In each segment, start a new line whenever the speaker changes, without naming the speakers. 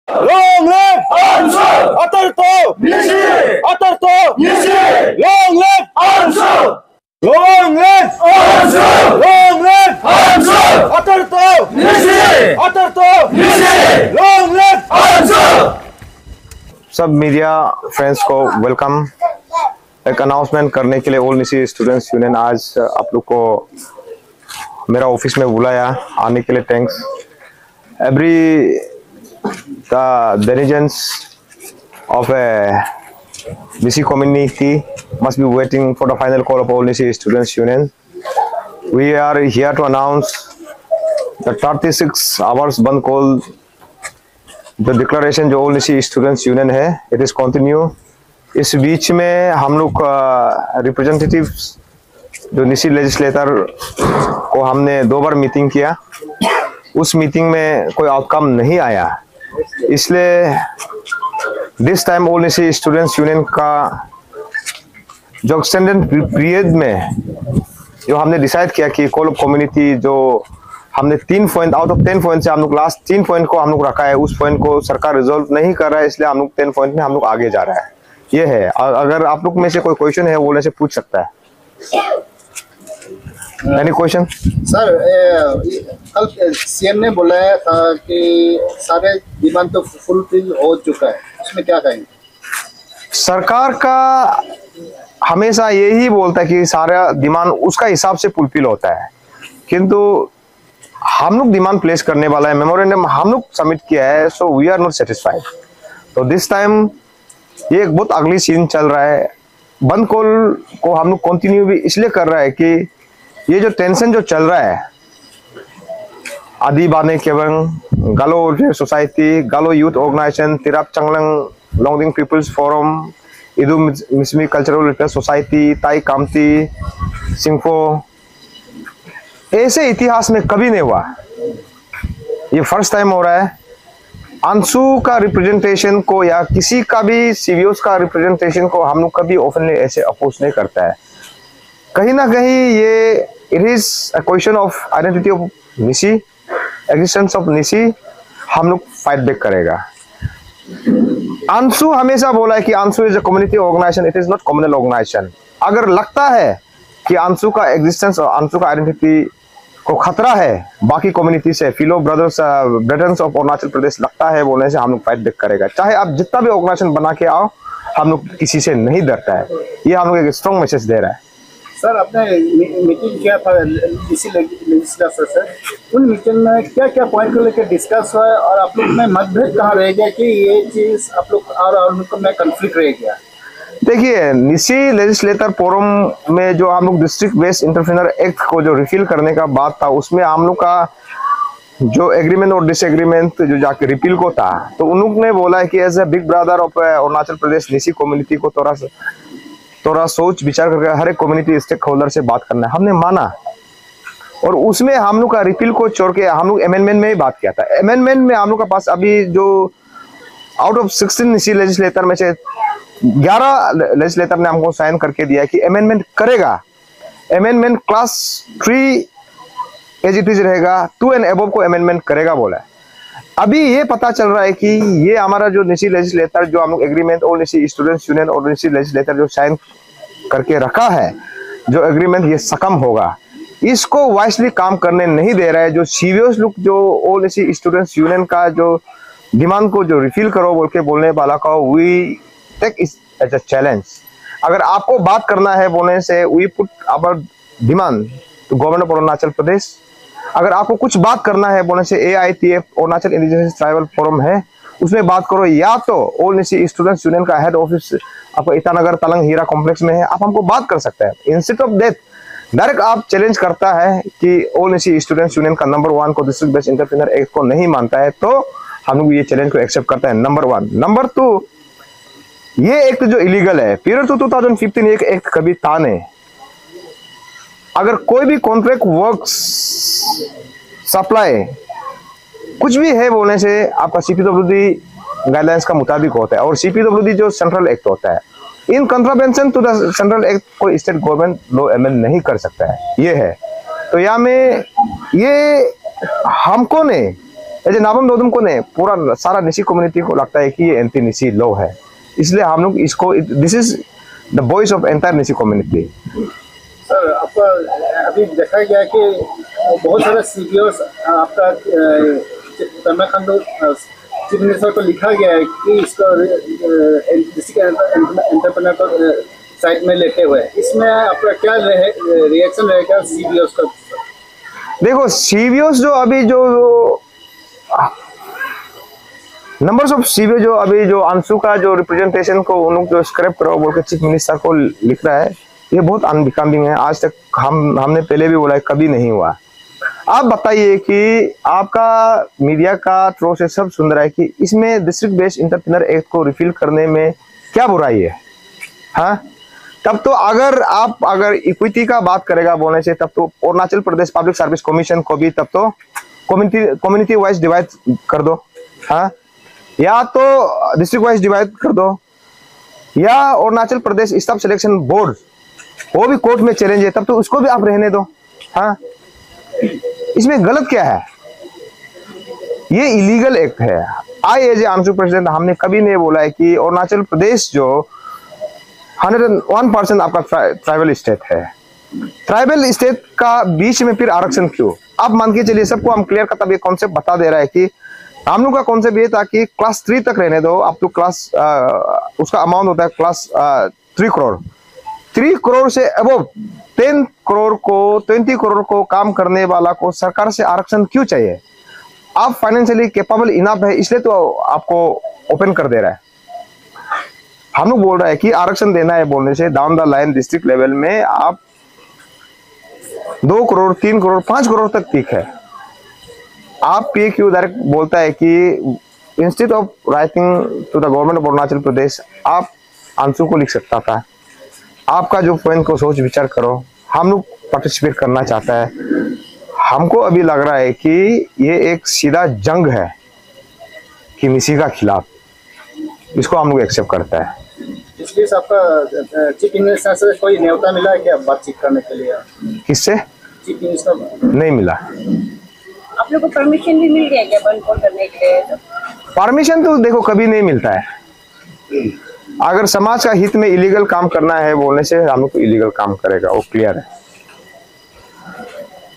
Long live Answer! Atarto! Nishi! Atarto! Nishi! Long live Answer! Long live Answer! Long live Answer! Atarto! Nishi! Atarto! Nishi! Long live Answer!
सब media friends को welcome. एक announcement करने के लिए all Nyishi students union आज आप लोग को मेरा ऑफिस में बुलाया, आने के लिए thanks. Every the denizens of a Nisi community must be waiting for the final call of all Nisi students union. We are here to announce the 36 hours बंद कॉल, जो डिक्लेरेशन जो ऑल निसी स्टूडेंट्स यूनियन है, it is continue. इस बीच में हम लोग representatives जो निसी legislator को हमने 2 बार मीटिंग किया, उस मीटिंग में कोई आउटकम नहीं आया, इसलिए this time all Nyishi students union का जो एक्सटेंडेड पीरियड में जो हमने डिसाइड किया कि कॉल ऑफ कम्युनिटी जो हमने 3 पॉइंट आउट ऑफ 10 पॉइंट से हम लोग लास्ट 3 पॉइंट को हम लोग रखा है, उस पॉइंट को सरकार रिजोल्व नहीं कर रहा है, इसलिए हम लोग 10 पॉइंट में हम लोग आगे जा रहा है। ये है, अगर आप लोग में से कोई क्वेश्चन है वो से पूछ सकता है। Any question?
सर, कल सीएम ने बुलाया था कि सारे डिमांड तो फुलफिल हो चुका है, इसमें क्या कहेंगे?
सरकार का हमेशा यही बोलता है कि सारा डिमांड उसका हिसाब से फुलफिल होता है, किंतु हम लोग डिमांड प्लेस करने वाला है, मेमोरेंडम हम लोग सबमिट किया है, so we are not satisfied. तो दिस टाइम ये एक बहुत अगली सीन चल रहा है। बंद कॉल को हम लोग कंटिन्यू भी इसलिए कर रहा है कि ये जो टेंशन जो चल रहा है, आदि बाने केवंग, Galo society, Galo youth organization, Tirap Changlang Longding peoples forum, Idu Mishmi cultural welfare society, Tai Khamti, सिंफो, ऐसे इतिहास में कभी नहीं हुआ, ये फर्स्ट टाइम हो रहा है। अंशु का रिप्रेजेंटेशन को या किसी का भी सीवीओस का रिप्रेजेंटेशन को हम लोग कभी ओपनली ऐसे अपोज नहीं करता है। कहीं ना कहीं ये it is a question of identity of Nyishi, existence of Nyishi, हम लोग फाइट बैक करेगा। अंशु हमेशा बोला है कि Anshu is a community organisation, it is not communal organisation. अगर लगता है कि अंशु का एग्जिस्टेंस और अंशु का आइडेंटिटी को खतरा है बाकी कम्युनिटी से, फिलो ब्रदर्स ब्रदर्स ऑफ अरुणाचल प्रदेश लगता है बोलने से हम लोग फाइट बैक करेगा। चाहे आप जितना भी ऑर्गेनाइजेशन बना के आओ, हम लोग किसी से नहीं डरता है। ये हम लोग एक स्ट्रॉन्ग मैसेज दे रहा है।
सर, आपने मीटिंग किया था इसी लेजिस्लेचर से, उन मीटिंग में क्या क्या पॉइंट को लेकर डिस्कस हुआ है और आप लोग में मतभेद कहाँ रह गया कि ये चीज आप लोग और में कंफ्लिक्ट रह गया?
देखिए, निसी लेजिस्लेटर फोरम में जो हम लोग डिस्ट्रिक्ट बेस्ड इंटरप्रेन्योर एक्ट को जो रिफिल करने का बात था, उसमें हम लोग का जो एग्रीमेंट और डिसएग्रीमेंट जो जाके रिपील को था, तो उन लोग ने बोला है कि as a big brother of Arunachal Pradesh Nyishi community को थोड़ा सोच विचार करके हर एक कम्युनिटी स्टेक होल्डर से बात करना है। हमने माना और उसमें हम लोग का रिपील को छोड़ के हम लोग अमेंडमेंट में ही बात किया था। अमेंडमेंट में हम लोग के पास अभी जो आउट ऑफ 16 निसी लेजिस्लेटर में से 11 लेजिस्लेटर ने हमको साइन करके दिया है कि अमेंडमेंट करेगा। Amendment class 3 as it is रहेगा, 2 एंड अबव को अमेंडमेंट करेगा बोला है। अभी ये पता चल रहा है कि ये हमारा जो निसी लेजिस्लेटर जो हम लोग एग्रीमेंट और निसी स्टूडेंट्स यूनियन और निसी लेजिस्लेटर जो साइन करके रखा है, जो एग्रीमेंट ये सकम होगा, इसको वाइसली काम करने नहीं दे रहा है। जो सीवियस लोग जो ऑल निसी स्टूडेंट्स यूनियन का जो डिमांड को जो रिफिल करो बोल के बोलने वाला का, we take it as a challenge. अगर आपको बात करना है बोलने से, we put our demand to government of Arunachal Pradesh. अगर आपको कुछ बात करना है बोलने से, AITF Arunachal indigenous tribal forum है, उसमें बात करो, या तो ऑल निसी स्टूडेंट्स यूनियन का हेड ऑफिस आपको ईटानगर तलंग हीरा कॉम्प्लेक्स में है, आप हमको बात कर सकते हैं। इंस्टेड ऑफ दैट डायरेक्ट आप चैलेंज करता है कि ऑल निसी स्टूडेंट्स यूनियन का नंबर 1 को डिस्ट्रिक्ट बेस्ड इंटरप्रेन्योर एक्ट को नहीं मानता है, तो हम लोग ये चैलेंज को एक्सेप्ट करते हैं, नंबर 1। नंबर 2, ये एक्ट जो इलीगल है, पीरियड टू 2015 एक एक्ट कभी था नहीं। अगर कोई भी कॉन्ट्रैक्ट वर्क्स सप्लाई कुछ भी है बोलने से आपका CPWD गाइडलाइंस का मुताबिक होता है, और CPWD जो सेंट्रल एक्ट होता है, in contravention to the central act को स्टेट गवर्नमेंट लॉ अमेंड नहीं कर सकता है। ये है, तो यहाँ में ये हमको ने ऐसे नाबम दोदम को नहीं, पूरा सारा निसी कम्युनिटी को लगता है कि ये एंटी निसी लॉ है, इसलिए हम लोग इसको, this is the voice of entire Nyishi community.
Sir आपका अभी देखा गया कि बहुत सारे सीबीओस आपका पेमा खांडू चीफ मिनिस्टर को लिखा गया है कि इसको एंटरप्रेन्योर को साइड में लेते हुए, इसमें आपका क्या रिएक्शन रहेगा सीबीओस का?
देखो सीबीओस जो अभी जो नंबर्स ऑफ सीबीओ जो अभी जो अंशु का जो रिप्रेजेंटेशन को उन लोग जो स्क्रैप करो बोल के चीफ मिनिस्टर को लिख रहा है, ये बहुत अनबिकमिंग है। आज तक हमने पहले भी बोला है, कभी नहीं हुआ। आप बताइए कि आपका मीडिया का थ्रो से सब सुन रहा है कि इसमें डिस्ट्रिक्ट बेस्ड एंटरप्रेन्योर एक्ट को रिफिल करने में क्या बुराई है? हाँ, तब तो अगर इक्विटी का बात करेगा बोलने से, तब तो Arunachal Pradesh public service commission को भी तब तो कम्युनिटी वाइज डिवाइड कर दो। हाँ, या तो डिस्ट्रिक्ट वाइज डिवाइड कर दो, या Arunachal Pradesh staff selection board वो भी कोर्ट में चैलेंज है, तब तो उसको भी आप रहने दो। हाँ, इसमें गलत क्या है? ये इलीगल एक्ट है। I as a Anshu president हमने कभी नहीं बोला है कि अरुणाचल प्रदेश जो 101% आपका ट्राइबल स्टेट है, ट्राइबल स्टेट का बीच में फिर आरक्षण क्यों? आप मान के चलिए, सबको हम क्लियर का तब ये कॉन्सेप्ट बता दे रहा है कि हम लोग का कॉन्सेप्ट ये था कि क्लास 3 तक रहने दो, अब तो क्लास उसका अमाउंट होता है क्लास 3 करोड़। 3 करोड़ से अबव 10 करोड़ को 20 करोड़ को काम करने वाला को सरकार से आरक्षण क्यों चाहिए? आप फाइनेंशियली कैपेबल इनफ है, इसलिए तो आपको ओपन कर दे रहा है। हम लोग बोल रहा है कि आरक्षण देना है बोलने से down the line district level में आप 2 करोड़ 3 करोड़ 5 करोड़ तक ठीक है। आप PQ डायरेक्ट बोलता है कि instead of writing to the government of Arunachal Pradesh, आप अंशु को लिख सकता था, आपका जो पॉइंट को सोच विचार करो, हम लोग पार्टिसिपेट करना चाहता है। हमको अभी लग रहा है कि ये एक सीधा जंग है कि निसी का खिलाफ, इसको हम लोग एक्सेप्ट करता है।
इसलिए आपका चीफ मिनिस्टर से कोई न्योता मिला है क्या बातचीत करने के लिए?
किससे?
चीफ मिनिस्टर
नहीं मिला।
आप लोग को परमिशन भी मिल गया क्या बंद करने के लिए?
परमिशन तो देखो कभी नहीं मिलता है। अगर समाज का हित में इलीगल काम करना है बोलने से हम लोग को इलीगल काम करेगा, वो क्लियर है।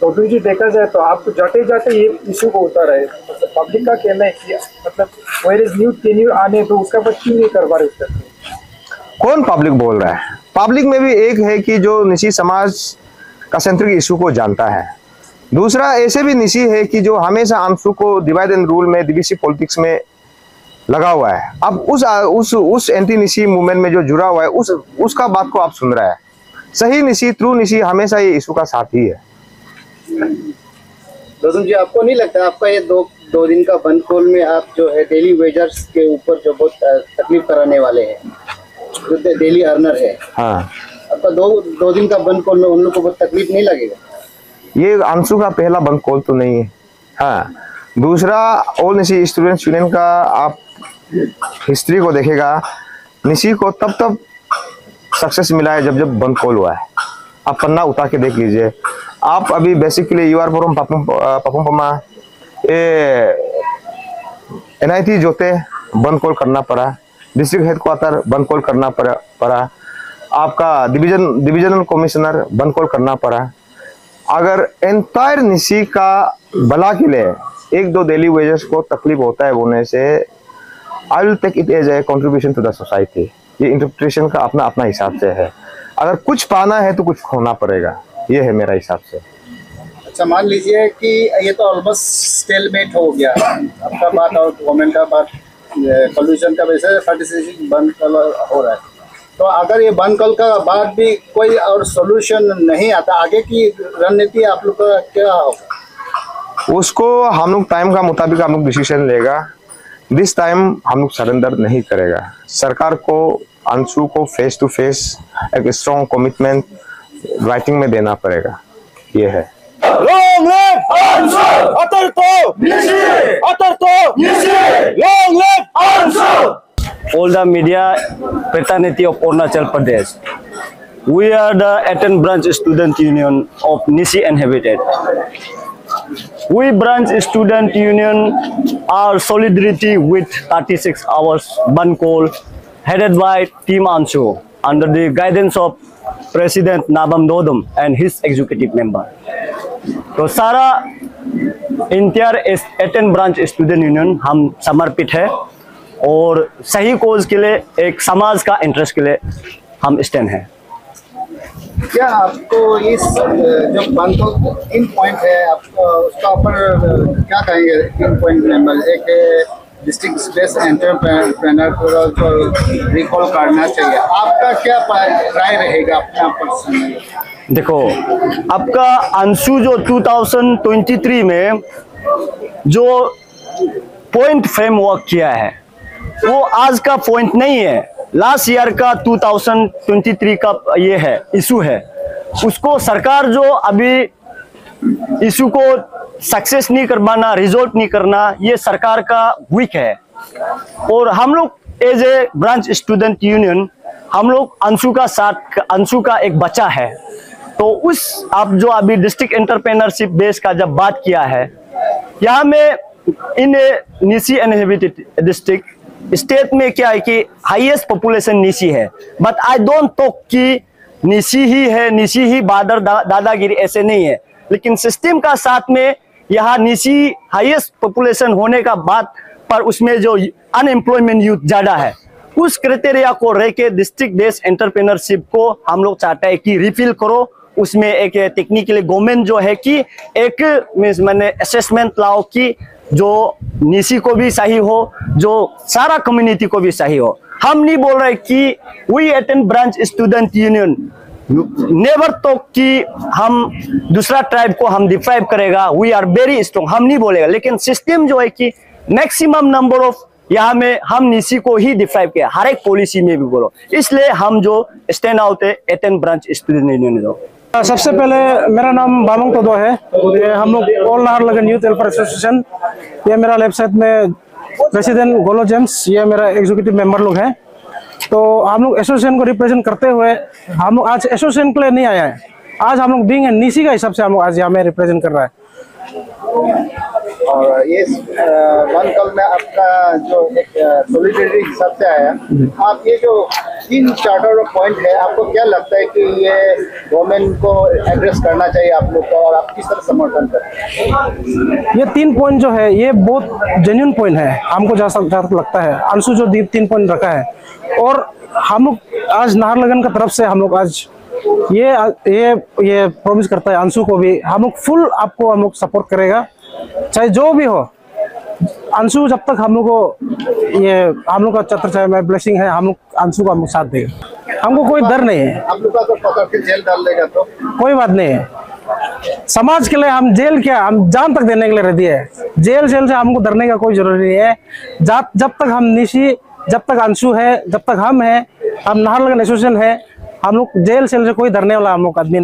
तो जी देखा जाए तो आप जाते जाते ये इशू को उतार रहे, तो पब्लिक का कहना है कि मतलब वेयर इज न्यू टेन्यूर आने तो उसका बात क्यों नहीं कर पा रहे?
कौन पब्लिक बोल रहा है? पब्लिक में भी एक है कि जो निसी समाज का सेंट्रिक इशू को जानता है, दूसरा ऐसे भी निसी है कि जो हमेशा अंशु को डिवाइड एंड रूल में डीबीसी पॉलिटिक्स में लगा हुआ है। अब उस एंटी निसी मूवमेंट में जो जुड़ा हुआ है उसका बात को आप सुन रहा है। सही निसी, ट्रू निसी हमेशा ये इशू का साथी है।
दोस्तों जी, आपको नहीं लगता आपका ये दो दिन का बंद खोल में आप जो है डेली वेजर्स के ऊपर जो बहुत तकलीफ कराने वाले हैं, जो डेली अर्नर है,
हाँ,
आपका दो दिन का बंद खोल में उन लोगों को बहुत तकलीफ नहीं लगेगा?
ये अंशु का पहला बंद कॉल तो नहीं है। हाँ, दूसरा ऑल निसी स्टूडेंट्स यूनियन का आप हिस्ट्री को देखेगा, निसी को तब सक्सेस मिला है जब बंद कॉल हुआ है। आप पन्ना उतार के देख लीजिए। आप अभी basically you are from Papum Pare, NIT Jote बंद कॉल करना पड़ा, डिस्ट्रिक्ट हेडक्वार्टर बंद कॉल करना पड़ा, आपका डिविजनल कमिश्नर बंद कॉल करना पड़ा। अगर एंटायर निसी का भला के लिए 1-2 डेली वेजेस को तकलीफ होता है बोलने से, I will take it as a contribution to the society. ये इंटरप्रिटेशन का अपना हिसाब से है। अगर कुछ पाना है तो कुछ खोना पड़ेगा, ये है मेरा हिसाब से।
अच्छा, मान लीजिए कि ये तो ऑलमोस्ट स्टेलमेट हो गया आपका बात और गवर्नमेंट का बात, पॉल्यूशन का वजह से फर्टिलाइजेशन बंद हो रहा है, तो अगर ये बंद कल का बाद भी कोई और सोल्यूशन नहीं आता, आगे की रणनीति आप लोग का क्या होगा?
उसको हम लोग टाइम का मुताबिक हम लोग डिसीजन लेगा। दिस टाइम हम लोग सरेंडर नहीं करेगा। सरकार को अंशु को फेस टू फेस एक स्ट्रॉन्ग कमिटमेंट राइटिंग में देना पड़ेगा, ये है।
Long live Anshu! Atarto! Nishi! Atarto! Nishi! Long live Anshu!
All the media fraternity of Arunachal Pradesh. We are the 18th branch student union of Nishi and Habitat. we branch student union are solidarity with 36 hours Bandh call headed by Team Anshu under the guidance of President Nabam Dodum and his executive member. तो सारा इंटियर 18 branch student union हम समर्पित है और सही कोज के लिए, एक समाज का इंटरेस्ट के लिए हम स्टैंड हैं।
क्या आपको इस जो बंद को 3 पॉइंट है, आपको उसका ऊपर क्या कहेंगे? 3 पॉइंट में एक डिस्ट्रिक्ट बेस्ड एंटरप्रेन्योर को रिकॉल करना चाहिए, आपका क्या राय रहेगा अपना पर्सनल?
देखो, आपका अंशु जो 2023 में जो पॉइंट फ्रेमवर्क किया है वो आज का पॉइंट नहीं है, लास्ट ईयर का 2023 का ये है इशू है। उसको सरकार जो अभी इशू को सक्सेस नहीं कर पाना, रिजोल्व नहीं करना, ये सरकार का वीक है। और हम लोग as a branch student union, हम लोग अंशु का साथ, अंशु का एक बच्चा है। तो उस आप जो अभी डिस्ट्रिक्ट एंटरप्रेन्योरशिप बेस का जब बात किया है, यहाँ में इन निसी इनहेबिटेड डिस्ट्रिक्ट स्टेट में क्या है कि हाईएस्ट पॉपुलेशन निसी है, बट आई डोंट टॉक कि निसी ही है, निसी ही बादर दादागिरी, ऐसे नहीं है। लेकिन सिस्टम का साथ में यहाँ निसी हाईएस्ट पॉपुलेशन होने का बात पर उसमें जो अनएम्प्लॉयमेंट यूथ ज्यादा है, उस क्राइटेरिया को रह के डिस्ट्रिक्ट बेस्ड एंटरप्रेन्योरशिप को हम लोग चाहते हैं कि रिफिल करो। उसमें एक टेक्निकली गवर्नमेंट जो है कि एक मैंने असेसमेंट लाओ कि जो निसी को भी सही हो, जो सारा कम्युनिटी को भी सही हो। हम नहीं बोल रहे कि we 18 branch student union never talk कि हम दूसरा ट्राइब को हम डिप्राइव करेगा, वी आर वेरी स्ट्रॉन्ग, हम नहीं बोलेगा। लेकिन सिस्टम जो है कि मैक्सिमम नंबर ऑफ यहाँ में हम निसी को ही डिप्राइव किया, हर एक पॉलिसी में भी बोलो। इसलिए हम जो स्टैंड आउट है 18 ब्रांच स्टूडेंट यूनियन। जो
सबसे पहले मेरा नाम बामंग तोदो है, ये हम लोग all Naharlagun youth welfare association, ये मेरा लेफ्ट साइड में प्रेसिडेंट गोलो जेम्स, ये मेरा एग्जीक्यूटिव मेंबर लोग हैं। तो हम लोग एसोसिएशन को रिप्रेजेंट करते हुए हम लोग आज एसोसिएशन के लिए नहीं आया है, आज हम लोग बीइंग निसी का हिसाब से हम लोग आज यहाँ में रिप्रेजेंट कर रहा है।
और ये वन कॉल में आपका जो एक सॉलिडरिटी हिसाब से आया, आप ये जो 3 चार्टर पॉइंट है, आपको क्या लगता है कि ये गवर्नमेंट को एड्रेस करना चाहिए आप लोग को, और आप किस तरह समर्थन करते हैं?
ये 3 पॉइंट जो है ये बहुत जेन्युइन पॉइंट है, हमको जहाँ तक लगता है। अंशु जो 3 पॉइंट रखा है, और हम लोग आज नाहरलगुन का तरफ से हम लोग आज ये प्रॉमिस करता है अंशु को भी, हम लोग फुल आपको हम लोग सपोर्ट करेगा, चाहे जो भी हो। अंशु जब तक हम लोग को ये हम लोग का छत्र चाहे मैं ब्लेसिंग है, हम लोग अंशु को हम लोग साथ देगा, हमको कोई डर नहीं है।
आप लोग का तो पकड़ के जेल डाल देगा तो
कोई बात नहीं है, समाज के लिए हम जेल क्या, हम जान तक देने के लिए रेडी है। जेल से हमको डरने का कोई जरूरी नहीं है। जब तक हम निशी, जब तक अंशु है, जब तक हम हैं, हम नाहरलगुन एसोसिएशन है, हम लोग जेल सेल से कोई डरने वाला हम लोग आदमी नहीं।